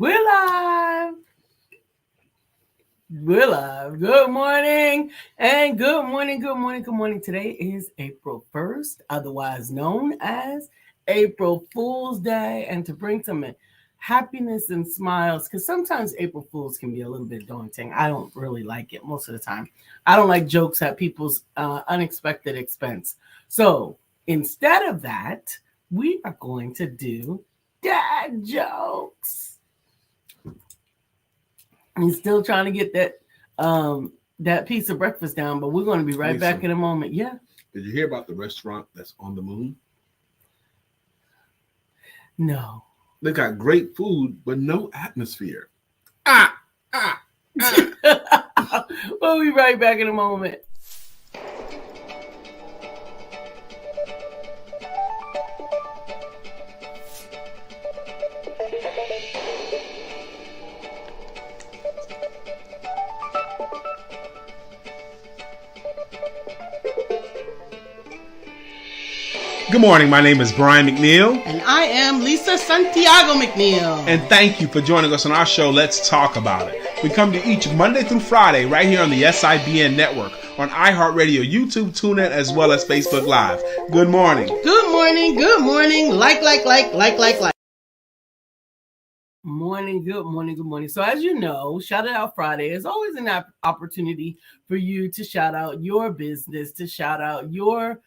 We're live. We're live. Good morning. And good morning, good morning, good morning. Today is April 1st, otherwise known as April Fool's Day. And to bring some happiness and smiles, because sometimes April Fools can be a little bit daunting. I don't really like it most of the time. I don't like jokes at people's unexpected expense. So instead of that, we are going to do dad jokes. I'm still trying to get that piece of breakfast down, but we're going to be right back in a moment. Yeah. Did you hear about the restaurant that's on the moon? No. They got great food, but no atmosphere. We'll be right back in a moment. Good morning. My name is Brian McNeill. And I am Lisa Santiago McNeill. And thank you for joining us on our show, Let's Talk About It. We come to each Monday through Friday right here on the SIBN network, on iHeartRadio, YouTube, TuneIn, as well as Facebook Live. Good morning. Good morning. Good morning. Like. Morning, good morning, good morning. So as you know, Shout It Out Friday is always an opportunity for you to shout out your business, to shout out your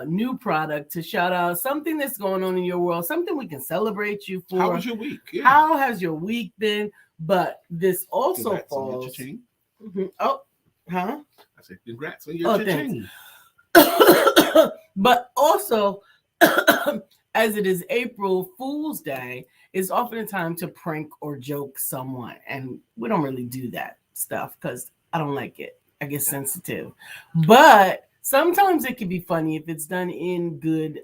new product, to shout out something that's going on in your world, something we can celebrate you for. How was your week? Yeah. How has your week been? But this also Congrats falls. on your cha-ching. Oh, huh? I said congrats on your cha-ching. But also, as it is April Fool's Day, it's often a time to prank or joke someone, and we don't really do that stuff because I don't like it. I get sensitive, but sometimes it can be funny if it's done in good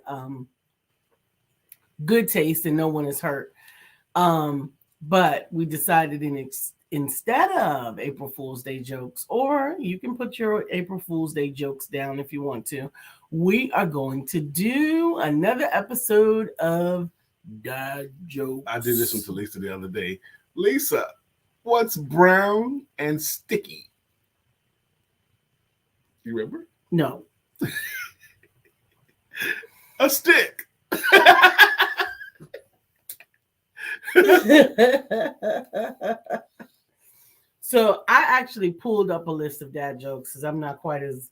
taste and no one is hurt. But we decided instead of April Fool's Day jokes, or you can put your April Fool's Day jokes down if you want to, we are going to do another episode of Dad Jokes. I did this one to Lisa the other day. Lisa, what's brown and sticky? You remember? No. A stick. So I actually pulled up a list of dad jokes because I'm not quite as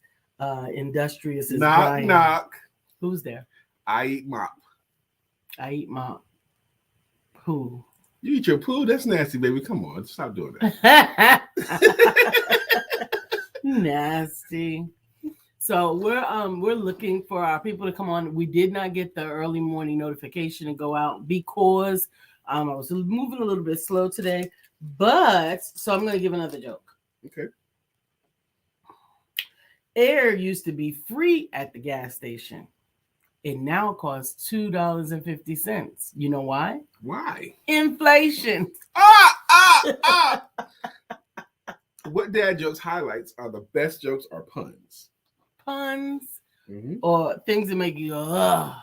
industrious as Knock, Brian. knock. Who's there? I eat mop. I eat my poo. You eat your poo? That's nasty, baby. Come on, stop doing that. Nasty. So we're looking for our people to come on. We did not get the early morning notification to go out because I was moving a little bit slow today. But so I'm going to give another joke. Okay. Air used to be free at the gas station. It now costs $2.50. You know why? Why? Inflation. What dad jokes highlights are the best jokes are puns? Puns or things that make you go, ugh.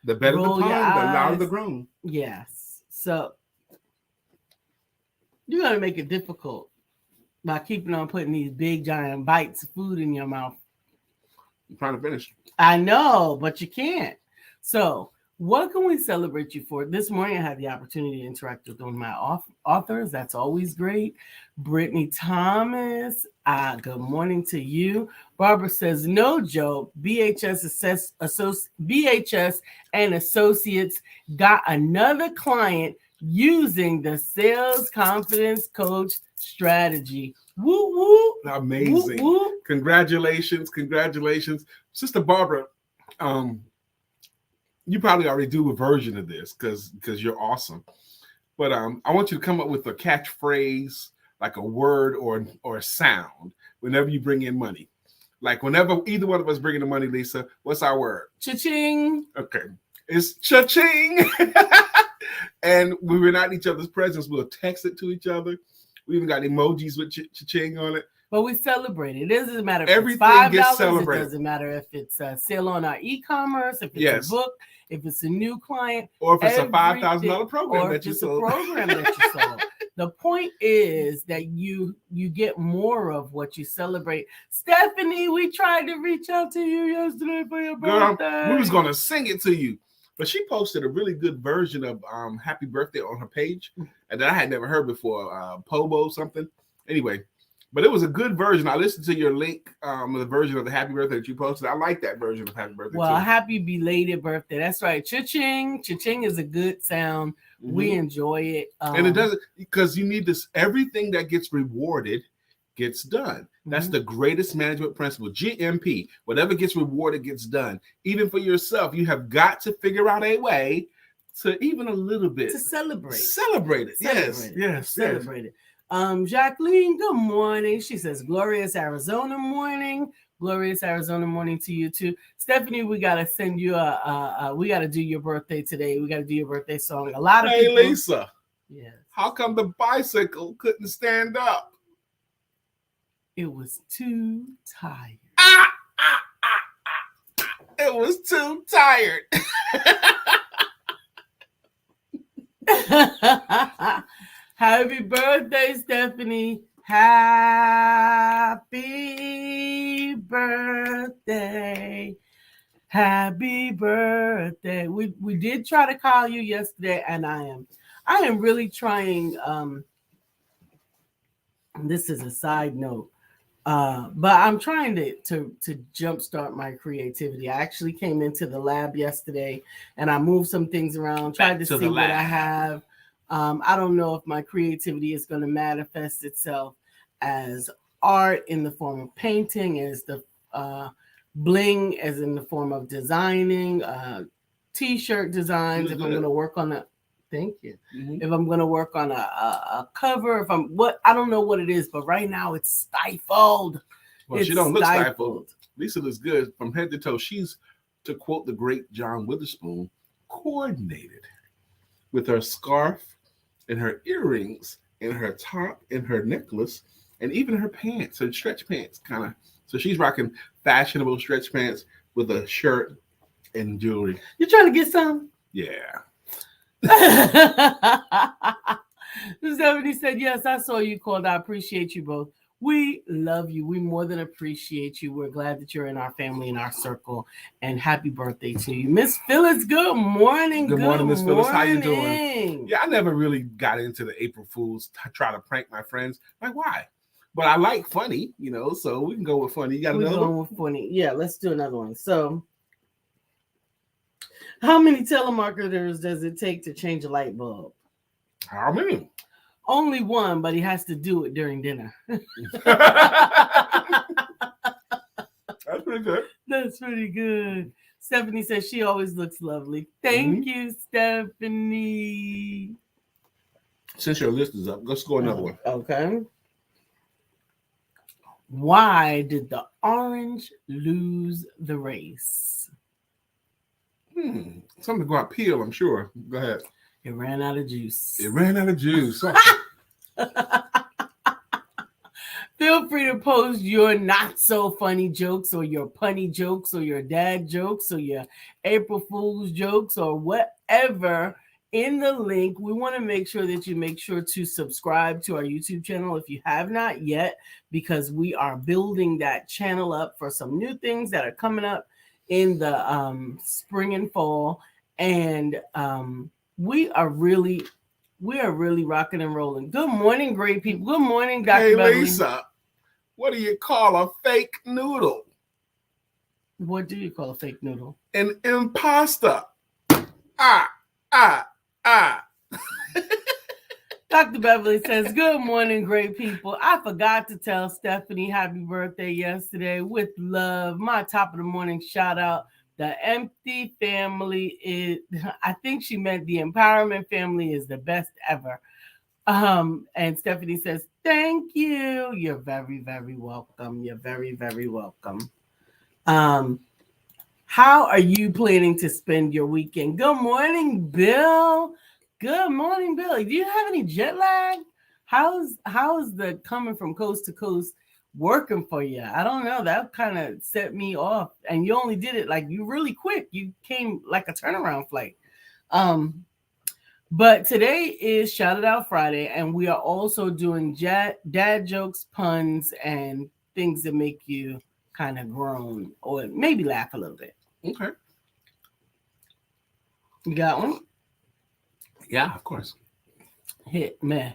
The better the pun, the louder the groan. Yes. So you're going to make it difficult by keeping on putting these big giant bites of food in your mouth. I'm trying to finish. I know, but you can't. So what can we celebrate you for? This morning I had the opportunity to interact with one of my authors. That's always great. Brittany Thomas, good morning to you. Barbara says, no joke. BHS and Associates got another client using the sales confidence coach strategy. Woo woo. Amazing. Woo, woo. Congratulations. Sister Barbara, you probably already do a version of this because you're awesome. But I want you to come up with a catchphrase, like a word or a sound whenever you bring in money. Like whenever either one of us bring in the money, Lisa, what's our word? Cha-ching. Okay. It's cha-ching. And when we're not in each other's presence, we'll text it to each other. We even got emojis with cha-ching on it. But we celebrate it. It doesn't matter if Everything it's $5. gets It celebrated. doesn't matter if it's a sale on our e-commerce, if it's Yes. a book, if it's a new client, Or if it's a everything- $5,000 program or that if you it's sold. a program that you sold. The point is that you get more of what you celebrate. Stephanie, we tried to reach out to you yesterday for your Girl, birthday. we was gonna sing it to you, but she posted a really good version of "Happy Birthday" on her page, and that I had never heard before. Pobo something. Anyway, but it was a good version. I listened to your link, the version of the Happy Birthday that you posted. I like that version of Happy Birthday. Well, too. happy belated birthday. That's right. Cha-ching. Cha-ching is a good sound. Mhm. We enjoy it. And it doesn't, because you need this. Everything that gets rewarded gets done. That's the greatest management principle. GMP. Whatever gets rewarded gets done. Even for yourself, you have got to figure out a way to even a little bit to celebrate. Celebrate it. Celebrate it. Yes. Celebrate it. Jacqueline, good morning. She says, glorious Arizona morning. Glorious Arizona morning to you too. Stephanie, we got to send you we got to do your birthday today. We got to do your birthday song. A lot of Hey, people. Lisa. Yes. How come the bicycle couldn't stand up? It was too tired. It was too tired. Happy birthday, Stephanie. Happy birthday. Happy birthday. We did try to call you yesterday, and I am really trying. This is a side note. But I'm trying to jumpstart my creativity. I actually came into the lab yesterday and I moved some things around, tried to see what I have. I don't know if my creativity is going to manifest itself as art in the form of painting, as the bling, as in the form of designing, t-shirt designs. If I'm going to work on a Thank you. Mm-hmm. If I'm going to work on a cover, I don't know what it is, but right now it's stifled. Well, she don't look stifled. Lisa looks good from head to toe. She's, to quote the great John Witherspoon, coordinated with her scarf and her earrings and her top and her necklace and even her pants, her stretch pants kind of. So she's rocking fashionable stretch pants with a shirt and jewelry. You trying to get some? Yeah. Stephanie said, yes, I saw you called. I appreciate you both. We love you. We more than appreciate you. We're glad that you're in our family, in our circle. And happy birthday to you. Miss Phyllis, good morning. Good morning, Miss Phyllis. How you doing? Yeah, I never really got into the April Fools to try to prank my friends. Like, why? But I like funny, so we can go with funny. You got another one? With funny. Yeah, let's do another one. So, how many telemarketers does it take to change a light bulb? How many? Only one, but he has to do it during dinner. That's pretty good. That's pretty good. Stephanie says she always looks lovely. Thank you, Stephanie. Since your list is up, let's go another one. Okay. Why did the orange lose the race? Something to go out peel, I'm sure. Go ahead. It ran out of juice. It ran out of juice. Feel free to post your not so funny jokes or your punny jokes or your dad jokes or your April Fool's jokes or whatever in the link. We want to make sure that you make sure to subscribe to our YouTube channel if you have not yet, because we are building that channel up for some new things that are coming up in the spring and fall. And we are really rocking and rolling. Good morning, great people. Good morning, Dr. Hey, Beverly. Lisa, what do you call a fake noodle? What do you call a fake noodle? An imposter. Dr. Beverly says, good morning, great people. I forgot to tell Stephanie happy birthday yesterday. With love, my top of the morning shout out. The Empty family is, I think she meant the Empowerment family is the best ever. And Stephanie says, thank you. You're very, very welcome. You're very, very welcome. How are you planning to spend your weekend? Good morning, Bill. Good morning, Bill. Do you have any jet lag? How's the coming from coast to coast working for you. I don't know. That kind of set me off. And you only did it like you really quick. You came like a turnaround flight. But today is Shout It Out Friday, and we are also doing dad jokes, puns, and things that make you kind of groan or maybe laugh a little bit. Okay. You got one? Yeah, of course. Hit man.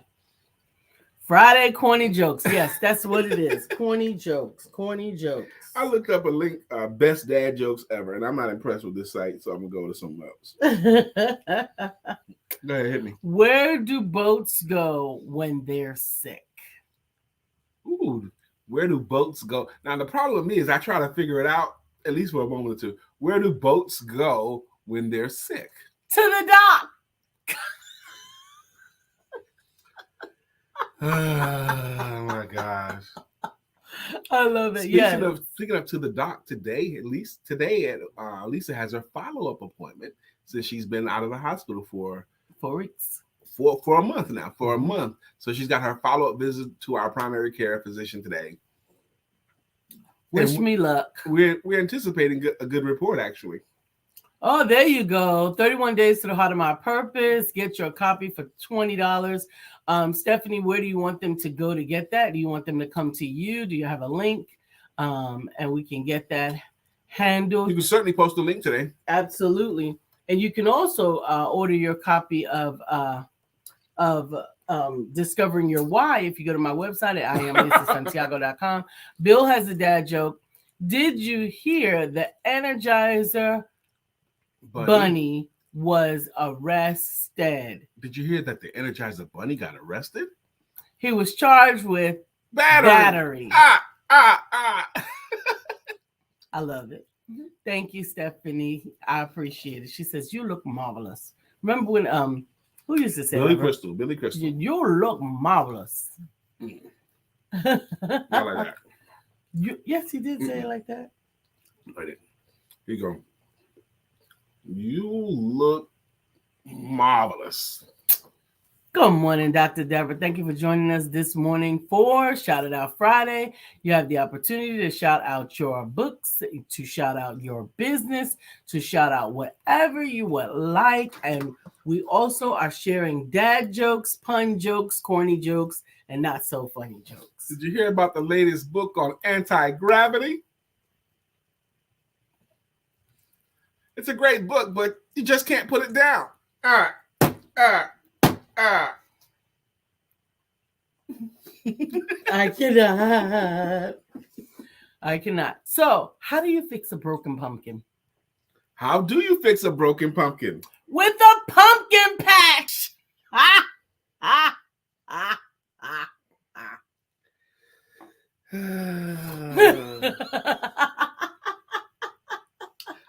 Friday corny jokes. Yes, that's what it is. Corny jokes. Corny jokes. I looked up a link, best dad jokes ever, and I'm not impressed with this site, so I'm gonna go to something else. Go ahead, hit me. Where do boats go when they're sick? Ooh, where do boats go? Now the problem is I try to figure it out at least for a moment or two. Where do boats go when they're sick? To the dock. Oh my gosh. I love it. Speaking of to the doc today, at least today, Lisa has her follow-up appointment since she's been out of the hospital for 4 weeks. For a month now. For a month. So she's got her follow-up visit to our primary care physician today. Wish me luck. We're anticipating a good report, actually. Oh, there you go. 31 Days to the Heart of My Purpose. Get your copy for $20. Stephanie, where do you want them to go to get that? Do you want them to come to you? Do you have a link? And we can get that handled. You can certainly post a link today. Absolutely. And you can also order your copy of Discovering Your Why if you go to my website at IamLisaSantiago.com. Bill has a dad joke. Did you hear the Energizer Bunny was arrested? Did you hear that the Energizer Bunny got arrested? He was charged with battery. Ah. I love it. Thank you, Stephanie. I appreciate it. She says, you look marvelous. Remember when who used to say Billy that? Crystal. You look marvelous. I like that. Yes, he did say it like that. I did. Here you go. You look marvelous. Good morning, Dr. Deborah. Thank you for joining us this morning for Shout It Out Friday. You have the opportunity to shout out your books, to shout out your business, to shout out whatever you would like. And we also are sharing dad jokes, pun jokes, corny jokes, and not so funny jokes. Did you hear about the latest book on anti-gravity? It's a great book, but you just can't put it down. I cannot. So, how do you fix a broken pumpkin? How do you fix a broken pumpkin? With a pumpkin patch.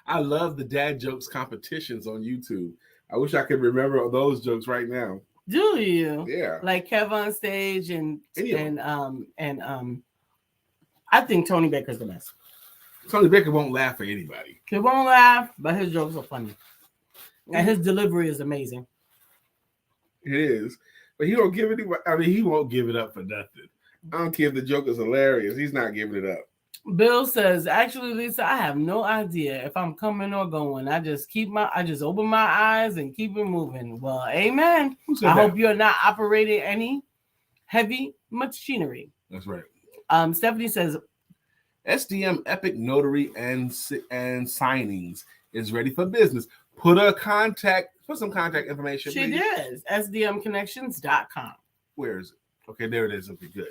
I love the dad jokes competitions on YouTube. I wish I could remember those jokes right now. Do you? Yeah. Like Kev on stage and I think Tony Baker's the best. Tony Baker won't laugh at anybody. He won't laugh, but his jokes are funny. And his delivery is amazing. It is. But he don't give it. I mean, he won't give it up for nothing. I don't care if the joke is hilarious. He's not giving it up. Bill says, actually, Lisa, I have no idea if I'm coming or going. I just open my eyes and keep it moving. Well, amen. I hope you're not operating any heavy machinery. That's right. Stephanie says, SDM Epic Notary and Signings is ready for business. Put some contact information. She did. SDMconnections.com. Where is it? Okay, there it is. Okay, good.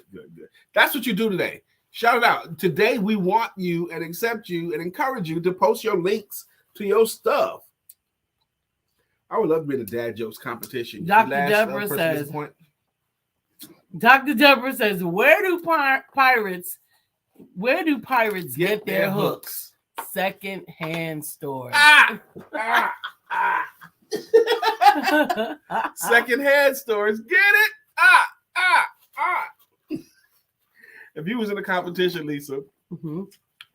That's what you do today. Shout it out. Today, we want you and accept you and encourage you to post your links to your stuff. I would love to be in a dad jokes competition. Dr. Deborah says, where do pirates get their hooks? Second-hand stores. Second-hand stores. Get it? If you was in a competition, Lisa,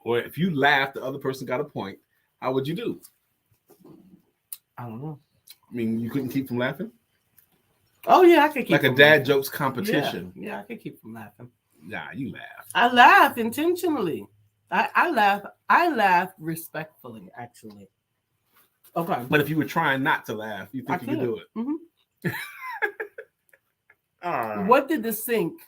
or if you laughed, the other person got a point, how would you do? I don't know. I mean, you couldn't keep from laughing? Oh, yeah, I could keep like a dad jokes competition. Yeah, I could keep from laughing. Nah, you laugh. I laugh intentionally. I laugh respectfully, actually. Okay. But if you were trying not to laugh, you think you could do it. Mm-hmm. All right. What did the sink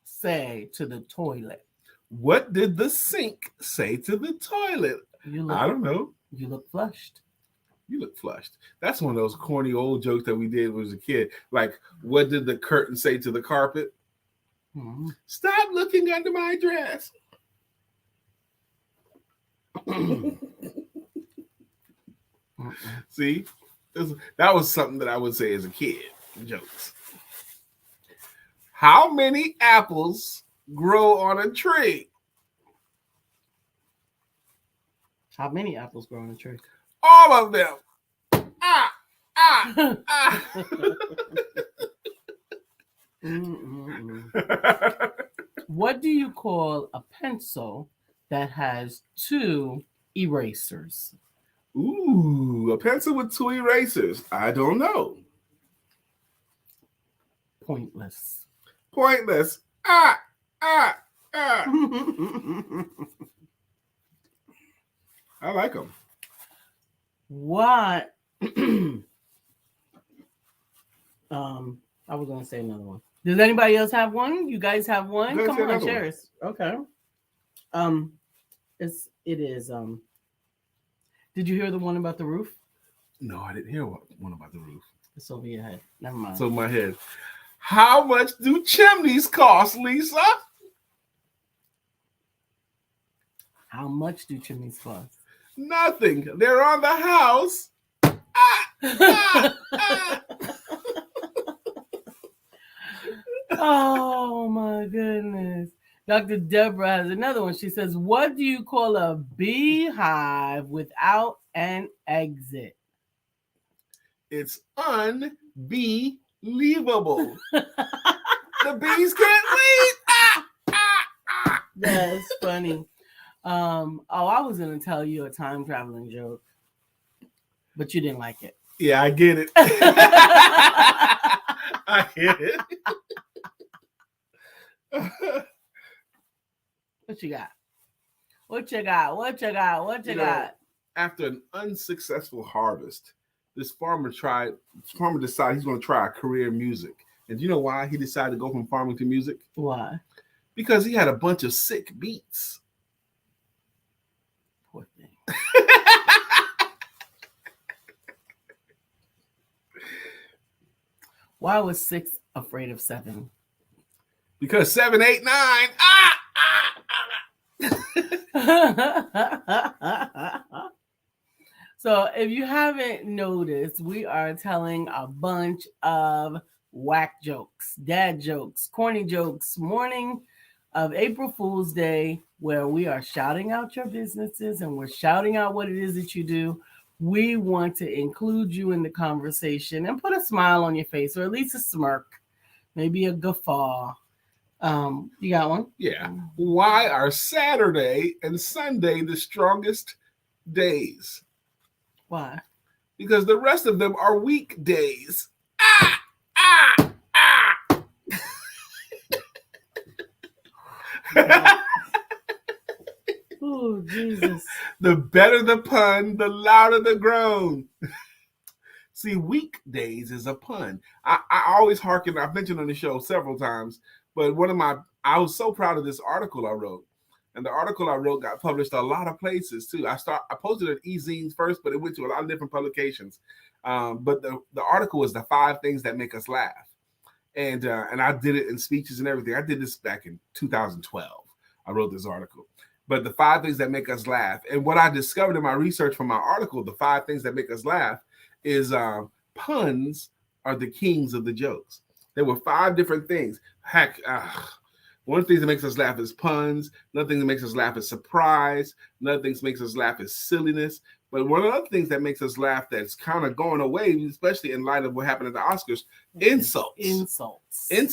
say to the toilet? What did the sink say to the toilet? I don't know. You look flushed. You look flushed. That's one of those corny old jokes that we did when I was a kid. Like, what did the curtain say to the carpet? Mm-hmm. Stop looking under my dress. See, that was something that I would say as a kid. Jokes. How many apples grow on a tree? How many apples grow on a tree? All of them. What do you call a pencil that has two erasers? Ooh, a pencil with two erasers. I don't know. Pointless. Pointless. I like them. What? I was gonna say another one. Does anybody else have one? You guys have one? Come on, share it. Okay. It is. Did you hear the one about the roof? No, I didn't hear one about the roof. It's over your head. Never mind. It's over my head. How much do chimneys cost, Lisa? How much do chimneys cost? Nothing. They're on the house. Oh my goodness. Dr. Deborah has another one. She says, what do you call a beehive without an exit? It's unbelievable. The bees can't leave. That's funny. I was going to tell you a time traveling joke, but you didn't like it. Yeah, I get it. I get it. What you got? What you got? After an unsuccessful harvest, this farmer decided he's going to try a career in music. And do you know why he decided to go from farming to music? Why? Because he had a bunch of sick beats. Poor thing. Why was 6 afraid of 7? Because 7, 8, 9. So if you haven't noticed, we are telling a bunch of whack jokes, dad jokes, corny jokes, morning of April Fool's Day, where we are shouting out your businesses and we're shouting out what it is that you do. We want to include you in the conversation and put a smile on your face, or at least a smirk, maybe a guffaw. You got one? Yeah. Why are Saturday and Sunday the strongest days? Why? Because the rest of them are weekdays. Oh, Jesus. The better the pun, the louder the groan. See, weekdays is a pun. I always hearken, I've mentioned on the show several times, but I was so proud of this article I wrote. And the article I wrote got published a lot of places too. I posted it at e-zines first, but it went to a lot of different publications. But the article was the 5 things that make us laugh. And I did it in speeches and everything. I did this back in 2012. I wrote this article. But the 5 things that make us laugh. And what I discovered in my research from my article, the 5 things that make us laugh, is puns are the kings of the jokes. There were 5 different things. Heck, one of the things that makes us laugh is puns. Another thing that makes us laugh is surprise. Another thing that makes us laugh is silliness. But one of the other things that makes us laugh that's kind of going away, especially in light of what happened at the Oscars, insults. And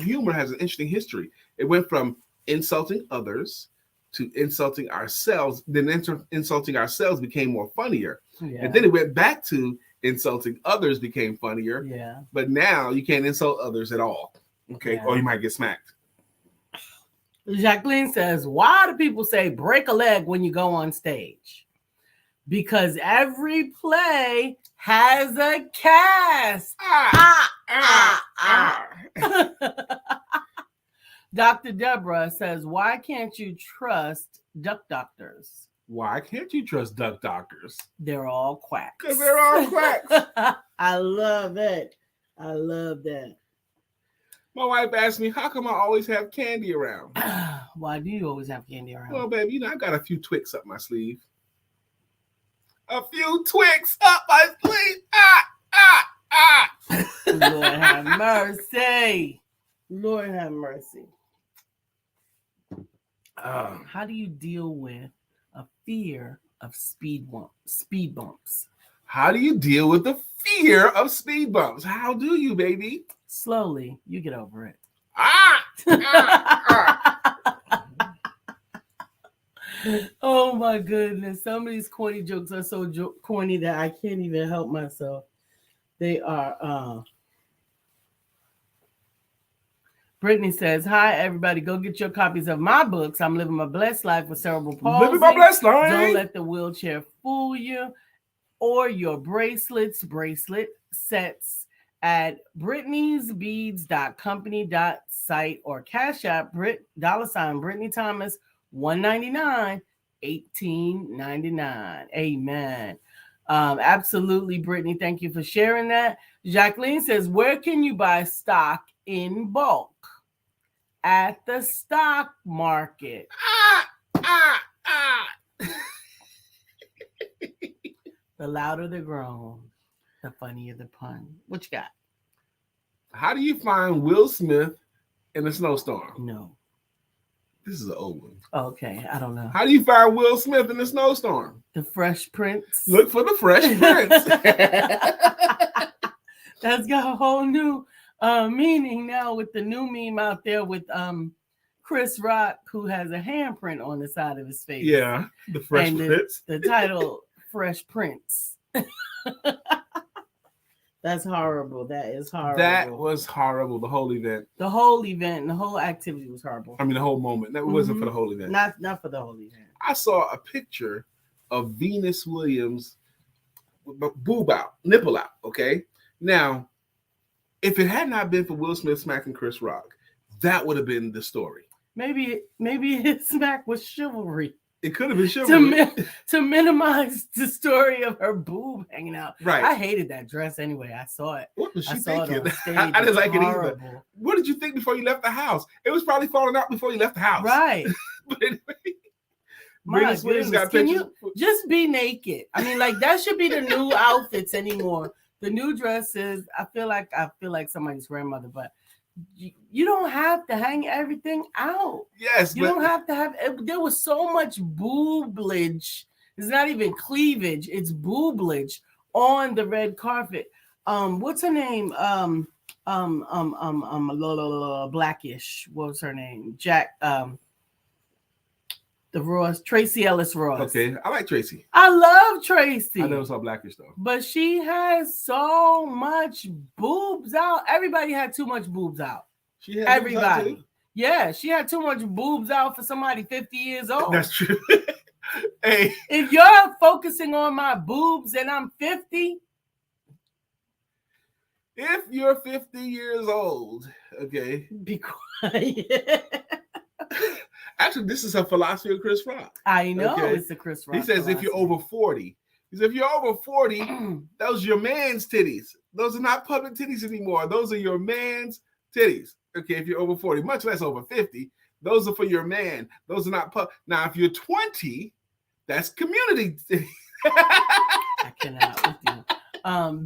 humor has an interesting history. It went from insulting others to insulting ourselves. Then insulting ourselves became more funnier. Yeah. And then it went back to insulting others became funnier. Yeah. But now you can't insult others at all. Okay, Yeah. or you might get smacked. Jacqueline says, why do people say break a leg when you go on stage? Because every play has a cast. Dr. Deborah says, why can't you trust duck doctors? Why can't you trust duck doctors? They're all quacks. Because they're all quacks. I love it. I love that. My wife asked me, how come I always have candy around? Why do you always have candy around? Well, baby, I got a few Twix up my sleeve. A few Twix up my sleeve. Lord have mercy. Lord have mercy. How do you deal with a fear of speed bumps? How do you deal with the fear of speed bumps? How do you, baby? Slowly, you get over it. Oh my goodness. Some of these corny jokes are so corny that I can't even help myself. They are. Brittany says, hi, everybody. Go get your copies of my books. I'm living my blessed life with cerebral palsy. Living my blessed life. Don't let the wheelchair fool you. Or your bracelet sets at britneysbeads.company.site or Cash App $ Brittany Thomas $199 $18.99. Amen. Absolutely, Brittany. Thank you for sharing that. Jacqueline says, where can you buy stock in bulk? At the stock market. The louder the groan, the funnier the pun. What you got? How do you find Will Smith in a snowstorm? No. This is an old one. Okay, I don't know. How do you find Will Smith in a snowstorm? The Fresh Prince. Look for the Fresh Prince. That's got a whole new meaning now with the new meme out there with Chris Rock, who has a handprint on the side of his face. Yeah, the Fresh Prince. The title Fresh Prince. That's horrible. That is horrible. That was horrible. The whole event. The whole event and the whole activity was horrible. I mean, the whole moment. That wasn't for the whole event. Not for the whole event. I saw a picture of Venus Williams boob out, nipple out. Okay. Now, if it had not been for Will Smith smacking Chris Rock, that would have been the story. Maybe his smack was chivalry. It could have been chivalry. To minimize the story of her boob hanging out. Right. I hated that dress anyway. I saw it. What was she I saw thinking? it on stage. I didn't like horrible. it either. What did you think before you left the house? It was probably falling out before you left the house. Right. But anyway, My goodness. got Can pictures. you just be naked? I mean, like that should be the new outfits anymore. The new dresses. I feel like somebody's grandmother, but you don't have to hang everything out. Yes, you don't have to have. There was so much booblage. It's not even cleavage. It's booblage on the red carpet. What's her name? Blackish. What was her name? The Ross, Tracy Ellis Ross. Okay, I like Tracy. I love Tracy. I never saw Blackish though. But she has so much boobs out. Everybody had too much boobs out. She had everybody. Yeah, she had too much boobs out for somebody 50 years old. That's true. Hey, if you're focusing on my boobs and I'm 50. If you're 50 years old, okay. Be quiet. Actually, this is a philosophy of Chris Rock. I know it's a Chris Rock. He says philosophy. if you're over 40, he says if you're over 40, those are your man's titties. Those are not public titties anymore. Those are your man's titties. Okay, if you're over 40, much less over 50, those are for your man. Those are not public. Now, if you're 20, that's community titties. I cannot with you.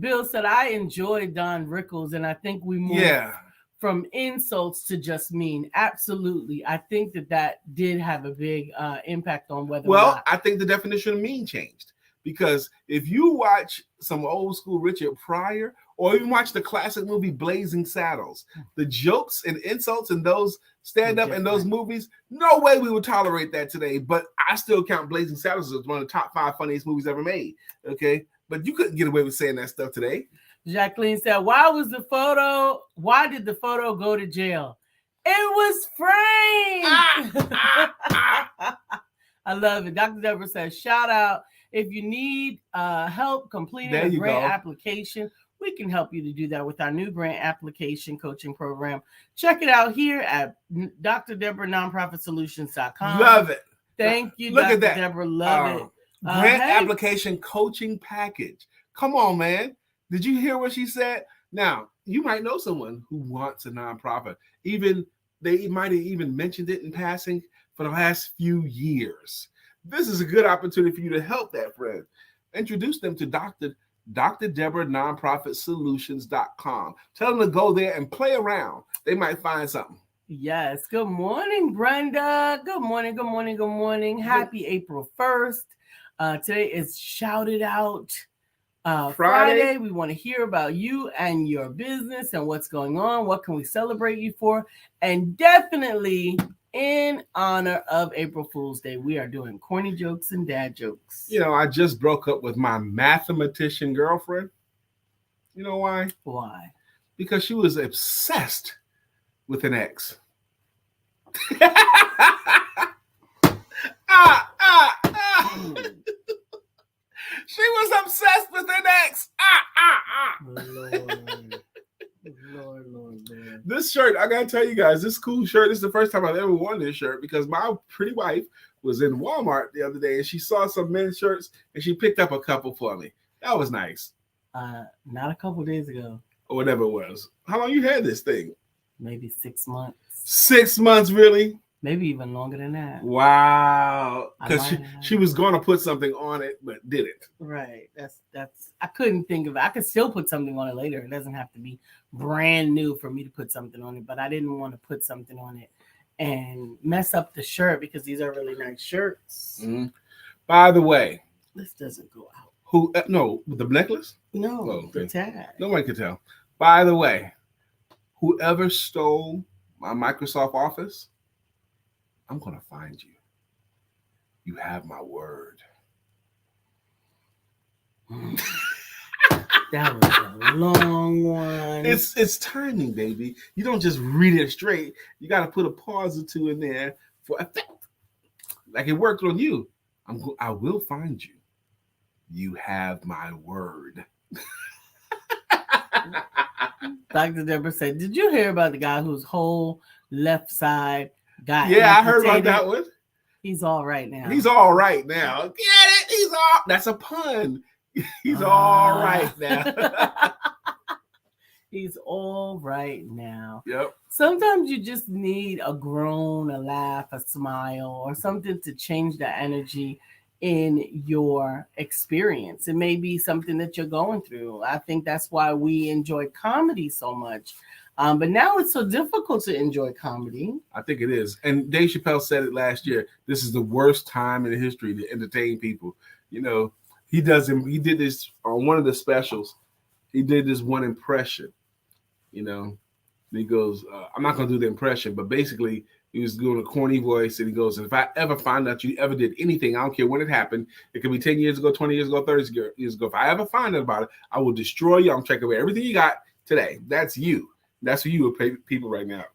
Bill said, I enjoyed Don Rickles, and I think we moved from insults to just mean. Absolutely. I think that did have a big impact on whether or not. I think the definition of mean changed. Because if you watch some old school Richard Pryor, or even watch the classic movie Blazing Saddles, the jokes and insults in those stand-up and those movies, no way we would tolerate that today. But I still count Blazing Saddles as one of the top 5 funniest movies ever made. Okay, but you couldn't get away with saying that stuff today. Jacqueline said, why did the photo go to jail? It was framed. I love it. Dr. Deborah says, shout out. If you need help completing a grant application, we can help you to do that with our new grant application coaching program. Check it out here at drdeborah.nonprofitsolutions.com. Love it. Thank you, Look Dr. at that. Deborah. Love it. Grant application coaching package. Come on, man. Did you hear what she said? Now, you might know someone who wants a nonprofit. They might have even mentioned it in passing for the last few years. This is a good opportunity for you to help that friend. Introduce them to Dr. Deborah nonprofitsolutions.com. Tell them to go there and play around. They might find something. Yes. Good morning, Brenda. Good morning. Good morning. Good morning. Happy April 1st. Today is Shout It Out Friday. We want to hear about you and your business and what's going on. What can we celebrate you for? And definitely in honor of April Fool's Day, we are doing corny jokes and dad jokes. You know, I just broke up with my mathematician girlfriend. You know why? Why? Because she was obsessed with an ex. She was obsessed with an ex. Lord. This shirt, I gotta tell you guys, this cool shirt. This is the first time I've ever worn this shirt because my pretty wife was in Walmart the other day and she saw some men's shirts and she picked up a couple for me. That was nice. Not a couple days ago. Or whatever it was. How long you had this thing? Maybe 6 months. 6 months, really? Maybe even longer than that. Wow. Because she was going to put something on it, but didn't. Right. That's. I couldn't think of it. I could still put something on it later. It doesn't have to be brand new for me to put something on it, but I didn't want to put something on it and mess up the shirt because these are really nice shirts. Mm-hmm. By the way. This doesn't go out. Who? No, the necklace? No, oh, okay. The tag. Nobody could tell. By the way, whoever stole my Microsoft Office, I'm going to find you. You have my word. That was a long one. It's timing, baby. You don't just read it straight. You got to put a pause or two in there for effect. Like it worked on you. I will find you. You have my word. Dr. Deborah said, did you hear about the guy whose whole left side got amputated? I heard about that one. He's all right now. He's all right now. Get it? That's a pun. He's all right now. He's all right now. Yep. Sometimes you just need a groan, a laugh, a smile, or something to change the energy in your experience. It may be something that you're going through. I think that's why we enjoy comedy so much. But now it's so difficult to enjoy comedy. I think it is. And Dave Chappelle said it last year. This is the worst time in history to entertain people. You know, he did this on one of the specials. He did this one impression, you know. And he goes, I'm not going to do the impression, but basically he was doing a corny voice. And he goes, if I ever find out you ever did anything, I don't care when it happened. It could be 10 years ago, 20 years ago, 30 years ago. If I ever find out about it, I will destroy you. I'm taking away everything you got today. That's you. That's for you with people right now.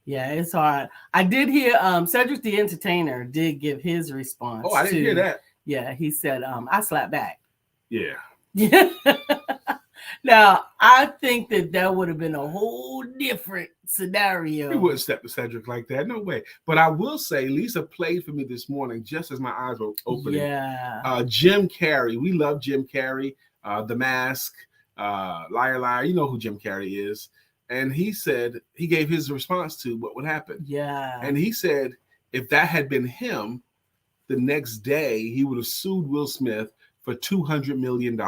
Yeah, it's hard. I did hear Cedric the Entertainer did give his response. Oh, I didn't hear that. Yeah, he said, I slapped back. Yeah. Now, I think that would have been a whole different scenario. He wouldn't step to Cedric like that. No way. But I will say, Lisa played for me this morning just as my eyes were opening. Yeah. Jim Carrey. We love Jim Carrey. The Mask, Liar, Liar. You know who Jim Carrey is. And he said, he gave his response to what would happen. Yeah. And he said, if that had been him, the next day he would have sued Will Smith for $200 million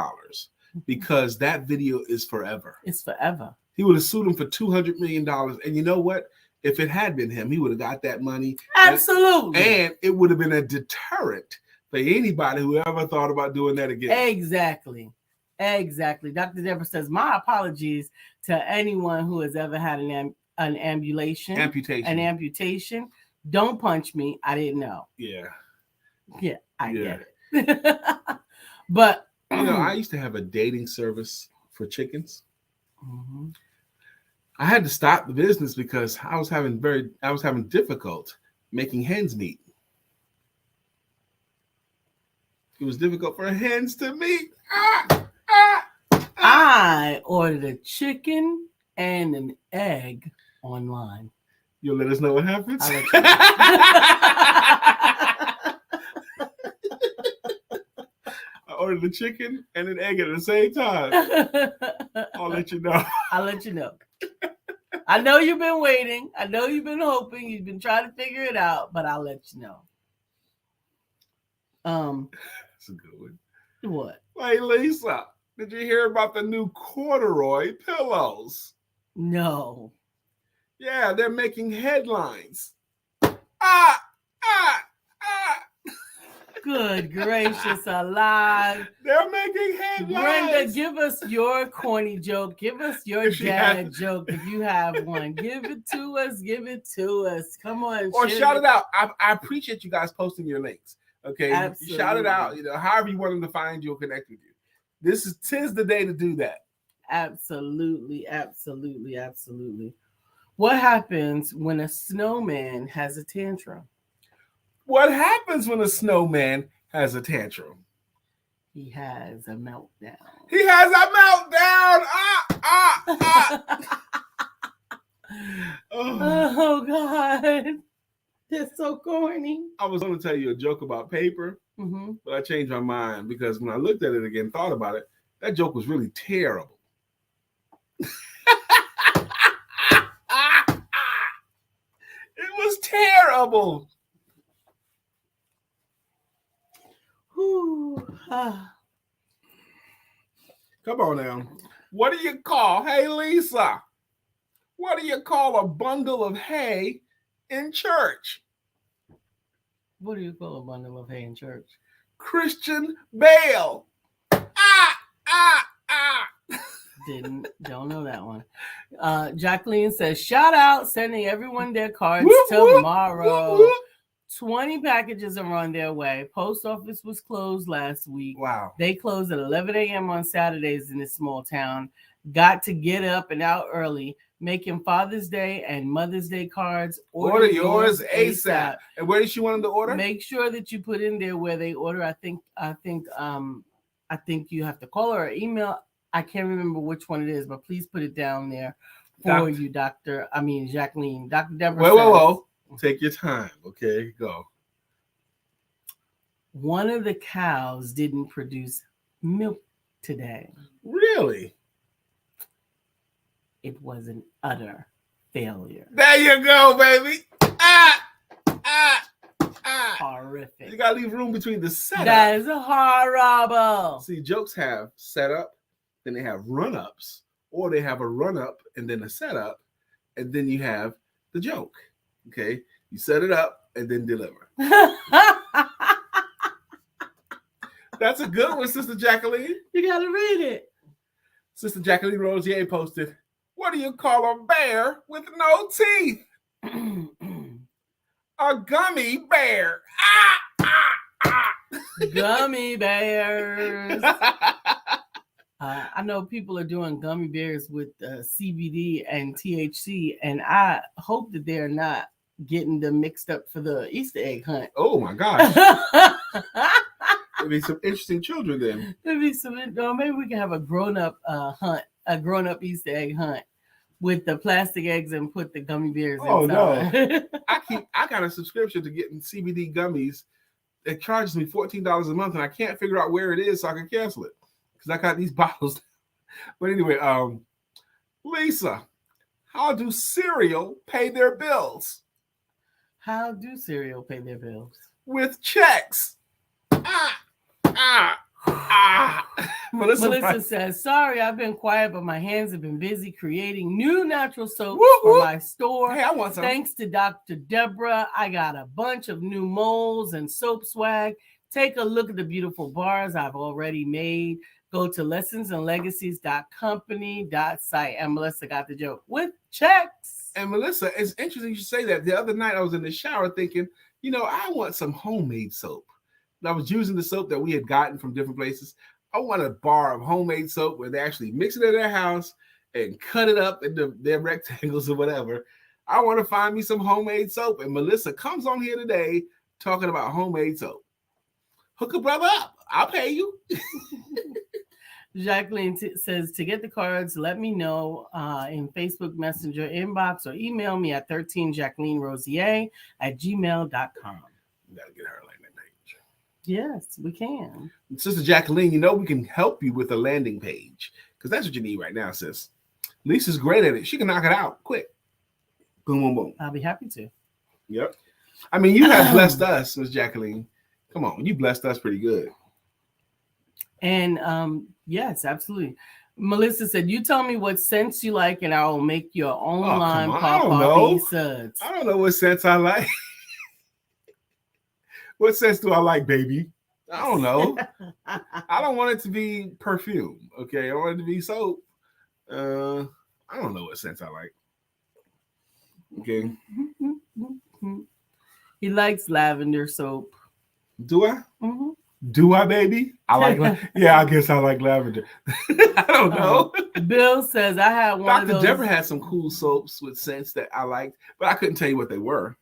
because that video is forever. It's forever. He would have sued him for $200 million. And you know what? If it had been him, he would have got that money. Absolutely. And it would have been a deterrent for anybody who ever thought about doing that again. Exactly. Dr. Deborah says, my apologies to anyone who has ever had an amputation. Don't punch me. I didn't know. Yeah. Yeah, I get it. But you know, I used to have a dating service for chickens. Mm-hmm. I had to stop the business because I was having difficult making hens meet. It was difficult for hens to meet. I ordered a chicken and an egg online. You'll let us know what happens? I'll let you know. I ordered a chicken and an egg at the same time. I'll let you know. I'll let you know. I know you've been waiting. I know you've been hoping. You've been trying to figure it out, but I'll let you know. That's a good one. What? Hey, Lisa, did you hear about the new corduroy pillows? No. Yeah, they're making headlines. Good gracious alive. They're making headlines. Brenda, give us your corny joke. Give us your dad joke if you have one. Give it to us. Give it to us. Come on. Or shout it out. I appreciate you guys posting your links. Okay. Absolutely. Shout it out. However you want them to find you or connect with you. Tis the day to do that. Absolutely. Absolutely. Absolutely. What happens when a snowman has a tantrum? What happens when a snowman has a tantrum? He has a meltdown. He has a meltdown. Oh God. That's so corny. I was going to tell you a joke about paper, but I changed my mind because when I looked at it again, thought about it, that joke was really terrible. It was terrible. Come on now. What do you call, hey Lisa, what do you call a bundle of hay in church? What do you call a bundle of hay in church? Christian Bale. Don't know that one. Jacqueline says, shout out, sending everyone their cards Whoop, tomorrow. whoop, whoop. 20 packages are on their way. Post office was closed last week. Wow. They close at 11 a.m. on Saturdays in this small town. Got to get up and out early, making Father's Day and Mother's Day cards. Order yours ASAP. And where did she want them to order? Make sure that you put in there where they order. I think you have to call her or email. I can't remember which one it is, but please put it down there for you, Jacqueline. Dr. Deborah Whoa. Take your time, okay? Go. One of the cows didn't produce milk today. Really? It was an utter failure. There you go, baby. Horrific. You gotta leave room between the setup. That is horrible. See, jokes have setup, then they have run-ups, or they have a run-up and then a setup, and then you have the joke. Okay, you set it up and then deliver. That's a good one, Sister Jacqueline. You gotta read it. Sister Jacqueline Rosier posted, what do you call a bear with no teeth? A gummy bear. Gummy bears. I know people are doing gummy bears with CBD and THC, and I hope that they're not getting them mixed up for the Easter egg hunt. Oh my gosh. There'll be some interesting children then. Maybe we can have a grown-up hunt, a grown-up Easter egg hunt with the plastic eggs and put the gummy bears inside. Oh no. I got a subscription to getting CBD gummies. It charges me $14 a month, and I can't figure out where it is so I can cancel it. Because I got these bottles. But anyway, Lisa, how do cereal pay their bills? How do cereal pay their bills? With checks. Melissa says, sorry, I've been quiet, but my hands have been busy creating new natural soaps for my store. Hey, I want some. Thanks to Dr. Deborah, I got a bunch of new molds and soap swag. Take a look at the beautiful bars I've already made. Go to lessonsandlegacies.company.site. And Melissa got the joke with checks. And Melissa, it's interesting you should say that. The other night I was in the shower thinking, I want some homemade soap. And I was using the soap that we had gotten from different places. I want a bar of homemade soap where they actually mix it in their house and cut it up into their rectangles or whatever. I want to find me some homemade soap. And Melissa comes on here today talking about homemade soap. Hook a brother up. I'll pay you. Jacqueline says, to get the cards, let me know in Facebook Messenger inbox or email me at 13JacquelineRosier@gmail.com. You got to get her a landing page. Yes, we can. Sister Jacqueline, you know we can help you with a landing page because that's what you need right now, sis. Lisa's great at it. She can knock it out quick. Boom, boom, boom. I'll be happy to. Yep. I mean, you have blessed us, Miss Jacqueline. Come on, you blessed us pretty good. And yes, absolutely. Melissa said, you tell me what scents you like and I will make your own line pop suds. I don't know what scents I like. What scents do I like, baby? I don't know. I don't want it to be perfume, okay? I want it to be soap. I don't know what scents I like. Okay. He likes lavender soap. Do I? Mm-hmm. Do I, baby? I like. Yeah, I guess I like lavender. I don't know. Bill says I had one Dr. of those. Deborah had some cool soaps with scents that I liked, but I couldn't tell you what they were.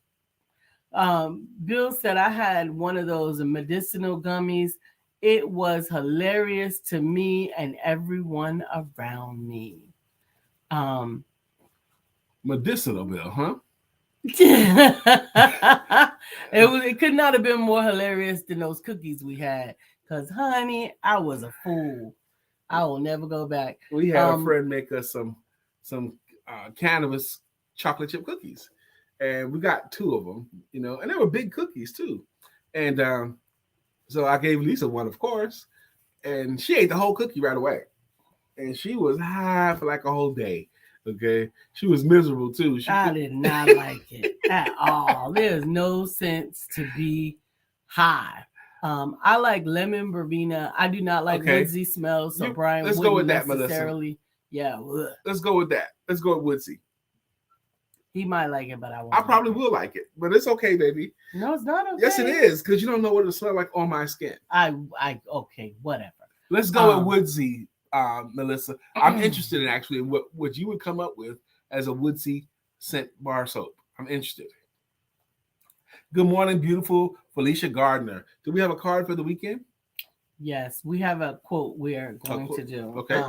Bill said I had one of those medicinal gummies. It was hilarious to me and everyone around me. Medicinal, Bill, huh? It could not have been more hilarious than those cookies we had. Because, honey, I was a fool. I will never go back. We had a friend make us some cannabis chocolate chip cookies, and we got 2 of them, you know, and they were big cookies too. And so I gave Lisa one, of course, and she ate the whole cookie right away, and she was high for like a whole day. Okay, she was miserable too. I did not like it at all. There's no sense to be high. I like lemon verbena. I do not like woodsy smells. So Brian, let's go with that, Melissa. Yeah, let's go with that. Let's go with woodsy. He might like it, but I won't. I probably will like it, but it's okay, baby. No, it's not okay. Yes, it is, because you don't know what it'll smell like on my skin. Okay, whatever. Let's go with woodsy. Melissa, I'm interested in actually what you would come up with as a woodsy scent bar soap. I'm interested. Good morning, beautiful Felicia Gardner. Do we have a card for the weekend? Yes, we have a quote we are going to do. Okay.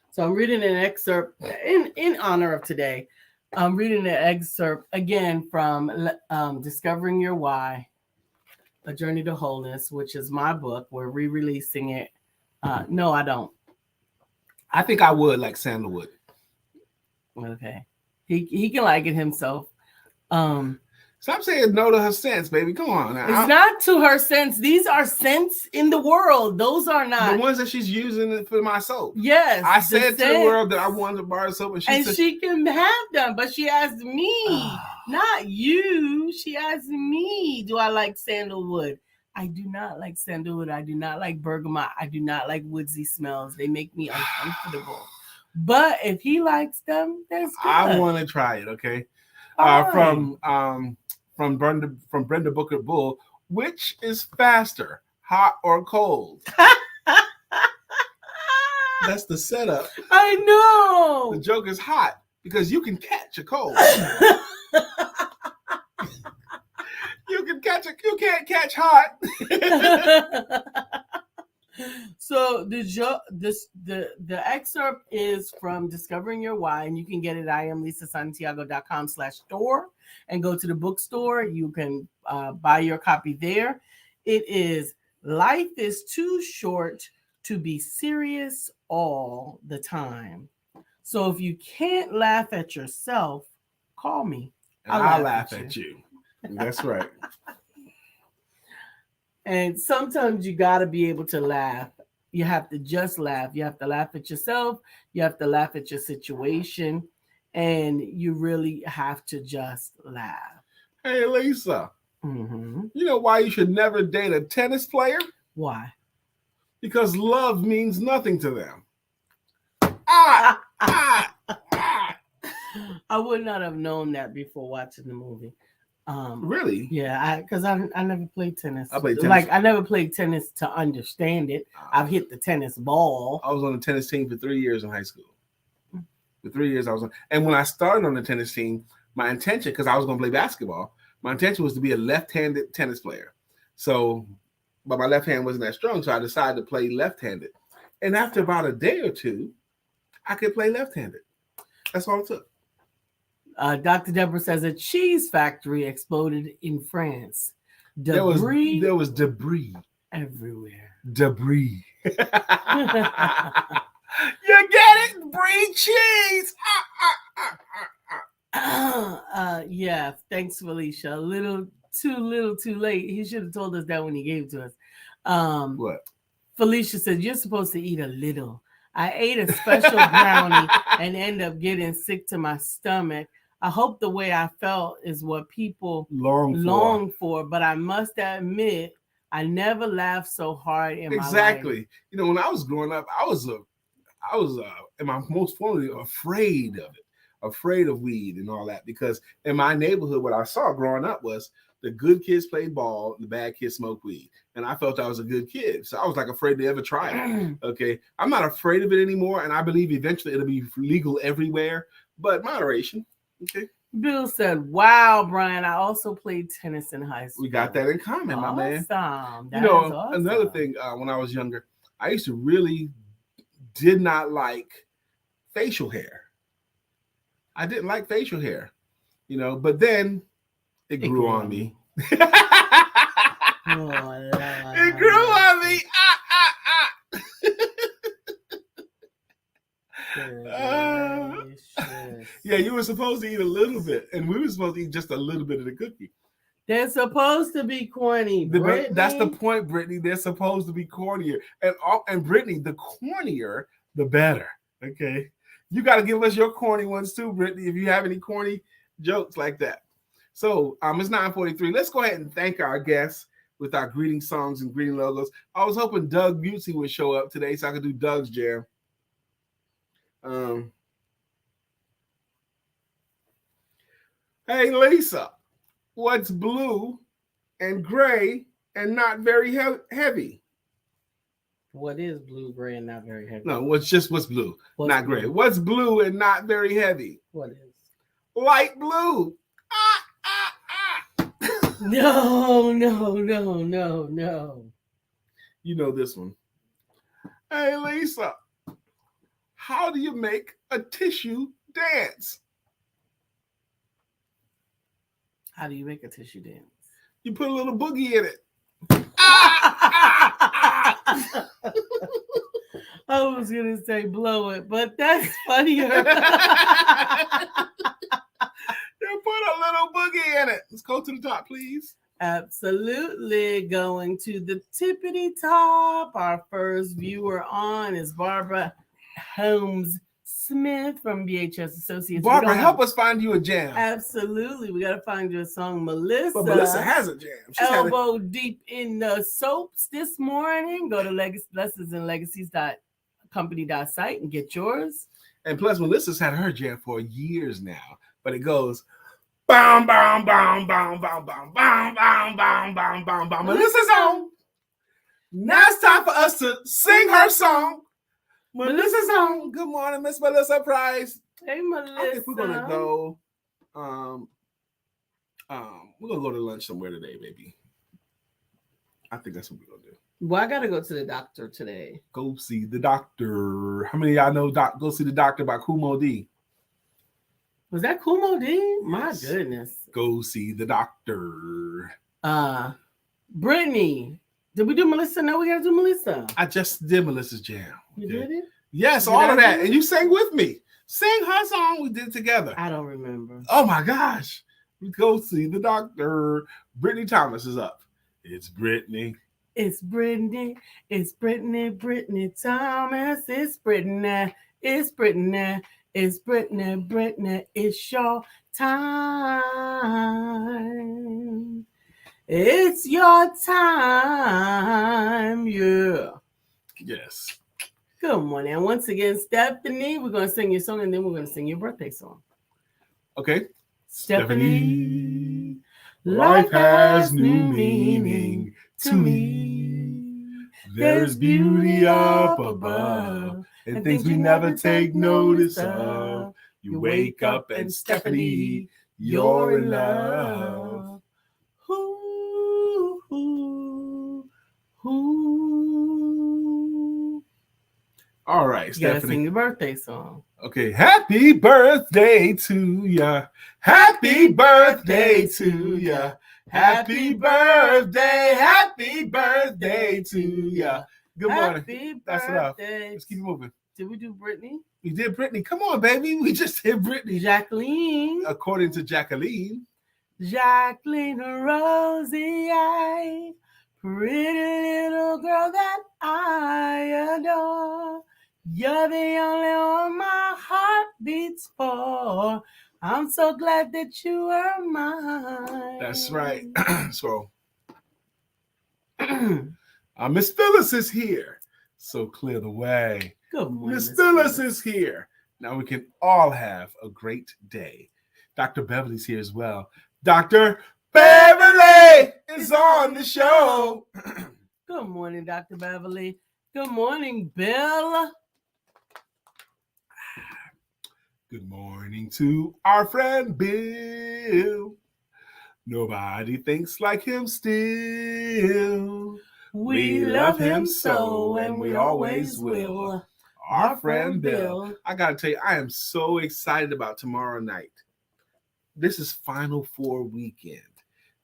So I'm reading an excerpt in honor of today. I'm reading an excerpt again from Discovering Your Why, A Journey to Wholeness, which is my book. We're re-releasing it. No, I don't. I think I would like sandalwood. Okay. He can like it himself. Stop saying no to her scents, baby. Come on. It's not to her scents. These are scents in the world. Those are not. The ones that she's using for my soap. Yes. I said to the world that I wanted a bar of soap. And she can have them, but she asked me, not you. She asked me, do I like sandalwood? I do not like sandalwood. I do not like bergamot. I do not like woodsy smells. They make me uncomfortable. But if he likes them, that's good. I want to try it, okay? From Brenda Booker Bull, which is faster, hot or cold? That's the setup. I know. The joke is hot because you can catch a cold. You can't catch hot. So the excerpt is from Discovering Your Why, and you can get it at IamLisaSantiago.com/store and go to the bookstore. You can buy your copy there. It is Life is Too Short to Be Serious All the Time. So if you can't laugh at yourself, call me. I'll laugh at you. That's right. And sometimes you got to be able to laugh. You have to just laugh. You have to laugh at yourself. You have to laugh at your situation. And you really have to just laugh. Hey, Lisa. Mm-hmm. You know why you should never date a tennis player? Why? Because love means nothing to them. I would not have known that before watching the movie. Really? Yeah, because I never played tennis. I played tennis. Like, I never played tennis to understand it. I've hit the tennis ball. I was on the tennis team for 3 years in high school. For 3 years I was on. And when I started on the tennis team, my intention, because I was going to play basketball, my intention was to be a left-handed tennis player. So, but my left hand wasn't that strong, so I decided to play left-handed. And after about a day or two, I could play left-handed. That's all it took. Dr. Deborah says a cheese factory exploded in France. There was debris everywhere. Debris. You get it? Brie cheese. Yeah, thanks, Felicia. A little too late. He should have told us that when he gave it to us. What? Felicia said, you're supposed to eat a little. I ate a special brownie and end up getting sick to my stomach. I hope the way I felt is what people long for, but I must admit, I never laughed so hard in my life. Exactly. You know, when I was growing up, I was in my most formerly afraid of it, afraid of weed and all that, because in my neighborhood, what I saw growing up was the good kids played ball, the bad kids smoked weed, and I felt I was a good kid, so I was like afraid to ever try it. Okay, I'm not afraid of it anymore, and I believe eventually it'll be legal everywhere, but moderation. Okay. Bill said, wow, Brian, I also played tennis in high school. We got that in common, my man. Awesome. Another thing, when I was younger, I used to really did not like facial hair. I didn't like facial hair, but then it grew on me. It grew on me. Yeah, you were supposed to eat a little bit, and we were supposed to eat just a little bit of the cookie. They're supposed to be corny. That's the point, Brittany. They're supposed to be cornier, and Brittany, the cornier, the better. Okay, you got to give us your corny ones too, Brittany. If you have any corny jokes like that. So it's 9:43. Let's go ahead and thank our guests with our greeting songs and greeting logos. I was hoping Doug Busey would show up today so I could do Doug's jam. Hey, Lisa, what's blue and gray and not very heavy? What is blue, gray, and not very heavy? No, what's blue, not blue? Gray. What's blue and not very heavy? What is? Light blue. No. You know this one. Hey, Lisa, how do you make a tissue dance? How do you make a tissue dance? You put a little boogie in it. I was going to say blow it, but that's funnier. You put a little boogie in it. Let's go to the top, please. Absolutely. Going to the tippity top. Our first viewer on is Barbara Holmes Smith from BHS Associates. Barbara, help us find you a jam. Absolutely. We got to find you a song. Melissa. But Melissa has a jam. She's elbow deep in the soaps this morning. Go to Lessons and Legacies.company.site and get yours. And plus, Melissa's had her jam for years now. But it goes, bam, bam, bam, bam, bam, bam, bam, bam, bam, bam, bam, bam. Melissa's on. Now it's time for us to sing her song. Melissa's on. Good morning, Miss Melissa Price. Hey, Melissa. I think we're gonna go. We're gonna go to lunch somewhere today, baby. I think that's what we're gonna do. Well, I gotta go to the doctor today. Go see the doctor. How many of y'all know Go See the Doctor by Kumo D? Was that Kumo D? My Yes. goodness. Go see the doctor. Brittany. Did we do Melissa? No, we gotta do Melissa. I just did Melissa's jam. You did it? Yes, all of that. And you sang with me. Sing her song. We did it together. I don't remember. Oh my gosh. We go see the doctor. Brittany Thomas is up. It's Brittany. It's Brittany. It's Brittany. Brittany Thomas. It's Brittany. It's Brittany. It's Brittany. Brittany. It's your time. It's your time. Yeah. Yes. Good morning. And once again, Stephanie, we're going to sing your song and then we're going to sing your birthday song. Okay. Stephanie, Life has new meaning to me. There's beauty up above and things we never take notice of. You wake up and Stephanie, you're in love. Ooh, ooh, ooh. All right, You gotta Stephanie. sing your birthday song. Okay, happy birthday to ya. Happy birthday to ya. Happy birthday to ya. Good morning. Happy That's enough. birthday. Let's keep it moving. Did we do Brittany? We did Brittany. Come on, baby. We just did Brittany. Jacqueline. According to Jacqueline. Jacqueline Rosie, I, pretty little girl that I adore. You're the only one my heart beats for. I'm so glad that you are mine. That's right. So, Miss Phyllis is here. So clear the way. Good morning. Miss Phyllis is here. Now we can all have a great day. Dr. Beverly's here as well. Dr. Beverly is on the show. Good morning, Dr. Beverly. Good morning, Bill. Good morning to our friend Bill. Nobody thinks like him still. We love him so, and we always will. Our friend Bill. I got to tell you, I am so excited about tomorrow night. This is Final Four weekend.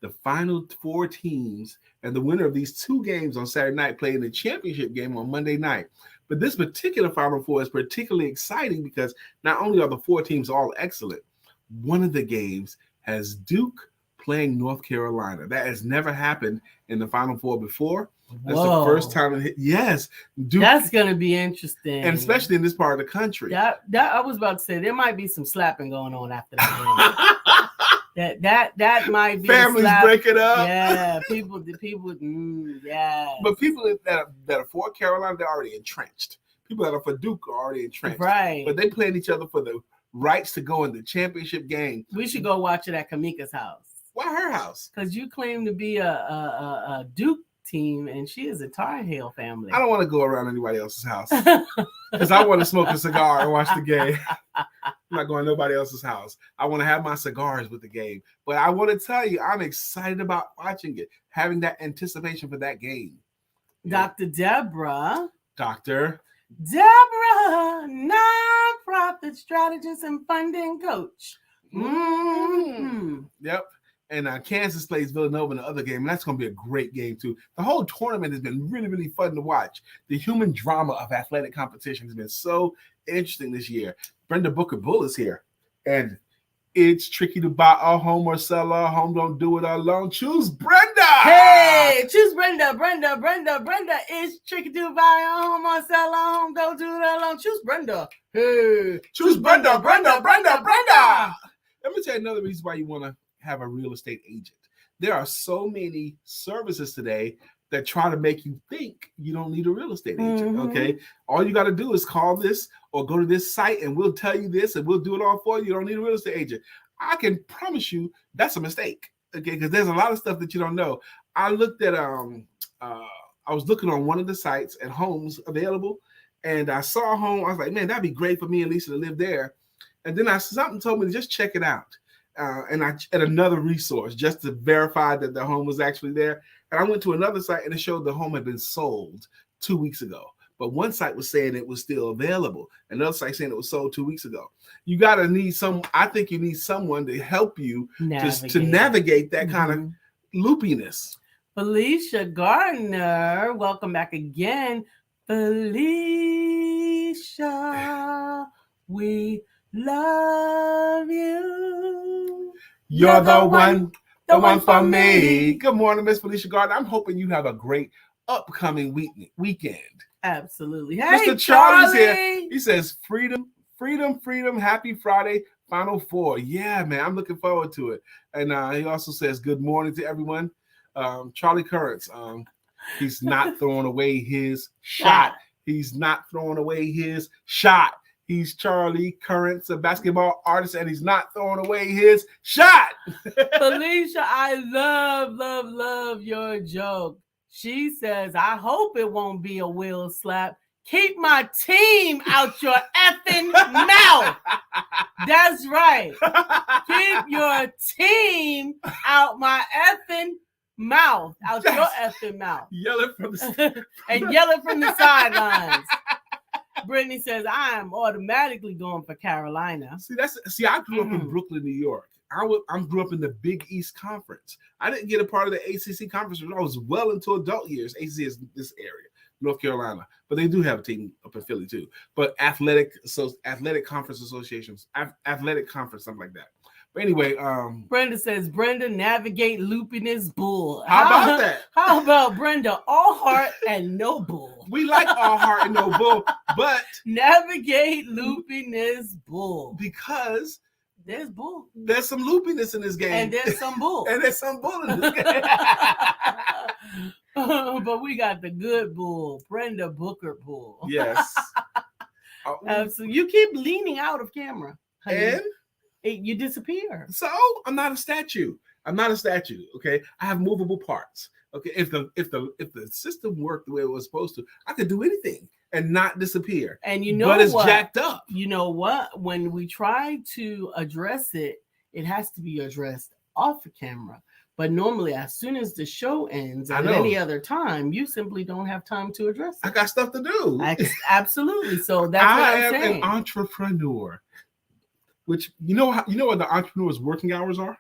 The final four teams and the winner of these two games on Saturday night play in the championship game on Monday night. But this particular Final Four is particularly exciting because not only are the four teams all excellent, one of the games has Duke playing North Carolina. That has never happened in the Final Four before. That's the first time. Yes. Duke, that's going to be interesting. And especially in this part of the country. That I was about to say, there might be some slapping going on after that game. That might be families breaking up. Yeah, people, yeah. But people that are for Carolina, they're already entrenched. People that are for Duke are already entrenched. Right. But they playing each other for the rights to go in the championship game. We should go watch it at Kamika's house. Why her house? Because you claim to be a Duke team, and she is a Tar Heel family. I don't want to go around anybody else's house because I want to smoke a cigar and watch the game. I'm not going to nobody else's house. I want to have my cigars with the game. But I want to tell you, I'm excited about watching it, having that anticipation for that game. Dr. Deborah. Dr. Deborah, nonprofit strategist and funding coach. Mm-hmm. Yep. And Kansas plays Villanova in the other game, and that's going to be a great game, too. The whole tournament has been really, really fun to watch. The human drama of athletic competition has been so interesting this year. Brenda Booker Bull is here, and it's tricky to buy a home or sell a home. Don't do it alone. Choose Brenda. Hey, choose Brenda. Brenda. It's tricky to buy a home or sell a home. Don't do it alone. Choose Brenda. Hey, choose Brenda. Let me tell you another reason why you want to have a real estate agent. There are so many services today that try to make you think you don't need a real estate agent. Mm-hmm. Okay. All you got to do is call this or go to this site and we'll tell you this and we'll do it all for you. You don't need a real estate agent. I can promise you that's a mistake. Okay. Because there's a lot of stuff that you don't know. I looked at, I was looking on one of the sites at homes available and I saw a home. I was like, man, that'd be great for me and Lisa to live there. And then something told me to just check it out. And I at another resource just to verify that the home was actually there. And I went to another site and it showed the home had been sold 2 weeks ago. But one site was saying it was still available. Another site saying it was sold 2 weeks ago. You got to need I think you need someone to help you to navigate that kind of loopiness. Felicia Gardner, welcome back again. Felicia, we love you. You're the one for me. Good morning, Miss Felicia Gardner. I'm hoping you have a great upcoming weekend. Absolutely. Hey, Mr. Charlie's here. He says, freedom, happy Friday, Final Four. Yeah, man, I'm looking forward to it. And he also says, good morning to everyone. Charlie Currents, he's not throwing away his shot. He's not throwing away his shot. He's Charlie Currents, a basketball artist, and he's not throwing away his shot. Felicia, I love your joke. She says, I hope it won't be a will slap. Keep my team out your effing mouth. That's right. Keep your team out my effing mouth. Out your effing mouth. Yell it from the and yell it from the sidelines. Brittany says, I am automatically going for Carolina. See, I grew up in Brooklyn, New York. I grew up in the Big East Conference. I didn't get a part of the ACC conference when I was well into adult years. ACC is this area, North Carolina, but they do have a team up in Philly too. But athletic conference associations, athletic conference, something like that. But anyway, Brenda says, Brenda, navigate loopiness bull. How about that? How about Brenda, all heart and no bull? We like all heart and no bull, but navigate loopiness bull. Because there's bull. There's some loopiness in this game. And there's some bull. And there's some bull in this game. But we got the good bull, Brenda Booker bull. Yes. So you keep leaning out of camera. And? You disappear. So I'm not a statue. Okay, I have movable parts. Okay, if the system worked the way it was supposed to, I could do anything and not disappear. And you know, but it's jacked up. You know what? When we try to address it, it has to be addressed off the camera. But normally, as soon as the show ends, at any other time, you simply don't have time to address it. I got stuff to do. Absolutely. So that's what I'm saying. I am an entrepreneur. Which you know what the entrepreneur's working hours are?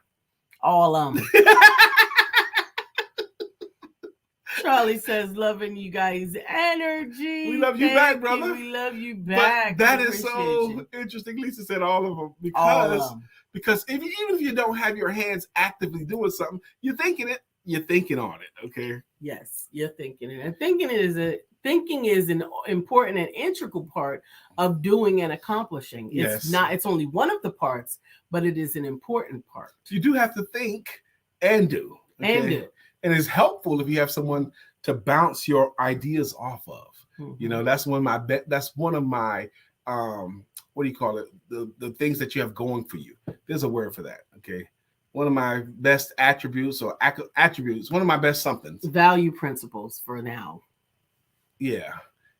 All of them. Charlie says, loving you guys' energy. We love you back, brother. We love you back. But that is so interesting. Lisa said all of them because even if you don't have your hands actively doing something, you're thinking on it. Okay. Yes, you're thinking it, and thinking is an important and integral part of doing and accomplishing. It's only one of the parts, but it is an important part. You do have to think and do. Okay? And it's helpful if you have someone to bounce your ideas off of. Mm-hmm. You know, that's one of my what do you call it? The things that you have going for you. There's a word for that. Okay. One of my best attributes one of my best somethings. Value principles for now. Yeah,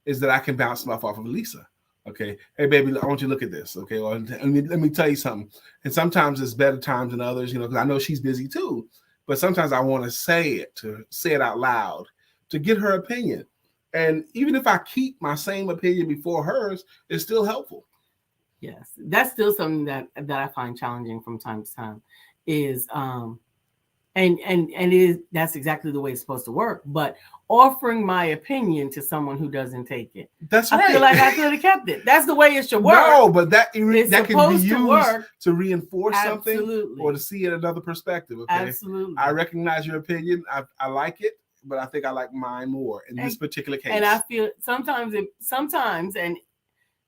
is that I can bounce stuff off of Lisa. Okay, hey baby, I want you to look at this. Okay, well, let me tell you something. And sometimes it's better times than others, you know, because I know she's busy too. But sometimes I want to say it out loud to get her opinion. And even if I keep my same opinion before hers, it's still helpful. Yes, that's still something that I find challenging from time to time. Is that's exactly the way it's supposed to work. But offering my opinion to someone who doesn't take it, that's right. I feel like I could have kept it. That's the way it should work. No, but that can be used to reinforce Absolutely. something or to see it another perspective. Okay? Absolutely. I recognize your opinion. I like it, but I think I like mine more in this particular case. And I feel sometimes and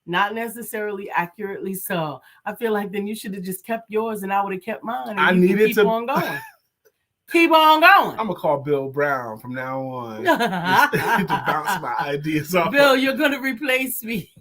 not necessarily accurately so. I feel like then you should have just kept yours and I would have kept mine. And I needed keep on going. Keep on going. I'm gonna call Bill Brown from now on to bounce my ideas off. Bill, you're gonna replace me.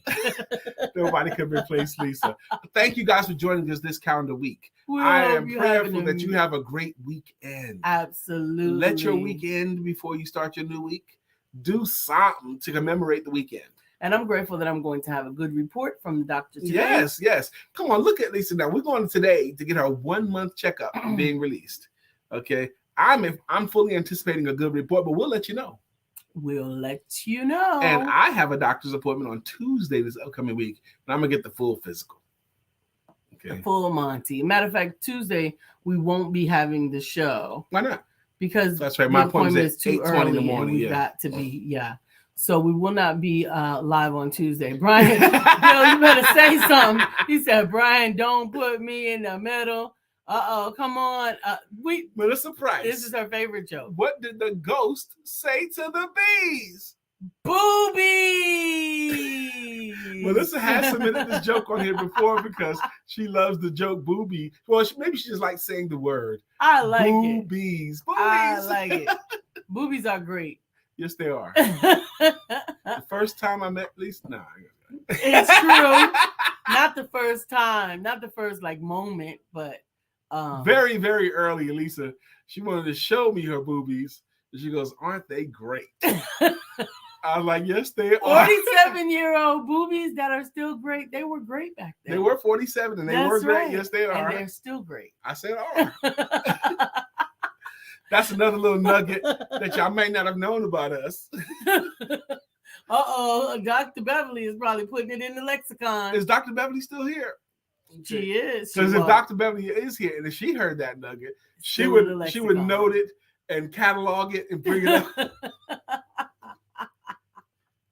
Nobody can replace Lisa. Thank you guys for joining us this calendar week. I am prayerful that you have a great weekend. Absolutely. Let your weekend before you start your new week. Do something to commemorate the weekend. And I'm grateful that I'm going to have a good report from the doctor today. Yes. Come on, look at Lisa now. We're going today to get our 1 month checkup being released. Okay. I'm fully anticipating a good report, but we'll let you know. We'll let you know. And I have a doctor's appointment on Tuesday this upcoming week, and I'm going to get the full physical. Okay. The full Monty. Matter of fact, Tuesday, we won't be having the show. Why not? Because that's right. My appointment is too early in the morning. We've got to be, So we will not be live on Tuesday. Brian, Bill, you better say something. He said, Brian, don't put me in the middle. Come on. Melissa Price. This is her favorite joke. What did the ghost say to the bees? Boobies. Melissa has submitted this joke on here before because she loves the joke booby. Well, maybe she just likes saying the word. I like boobies. it. I like it. Boobies are great. Yes, they are. The first time I met Lisa, it's true. Not the first time, not the first like moment, but very, very early, Lisa, she wanted to show me her boobies. And she goes, "Aren't they great?" I was like, "Yes, they are." 47-year-old boobies that are still great. They were great back then. They were 47 and they were great. Right. Yes, they are. And they're still great. I said, "Are." That's another little nugget that y'all may not have known about us. Dr. Beverly is probably putting it in the lexicon. Is Dr. Beverly still here? She is. Because if Dr. Beverly is here and if she heard that nugget, she would note it and catalog it and bring it up.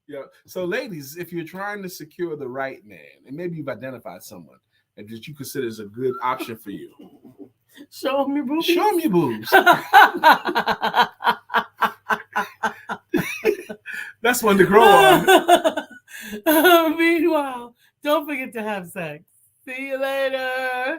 Yeah. So, ladies, if you're trying to secure the right man, and maybe you've identified someone that you consider is a good option for you, show them your boobs. Show them your boobs. That's one to grow on. Meanwhile, don't forget to have sex. See you later.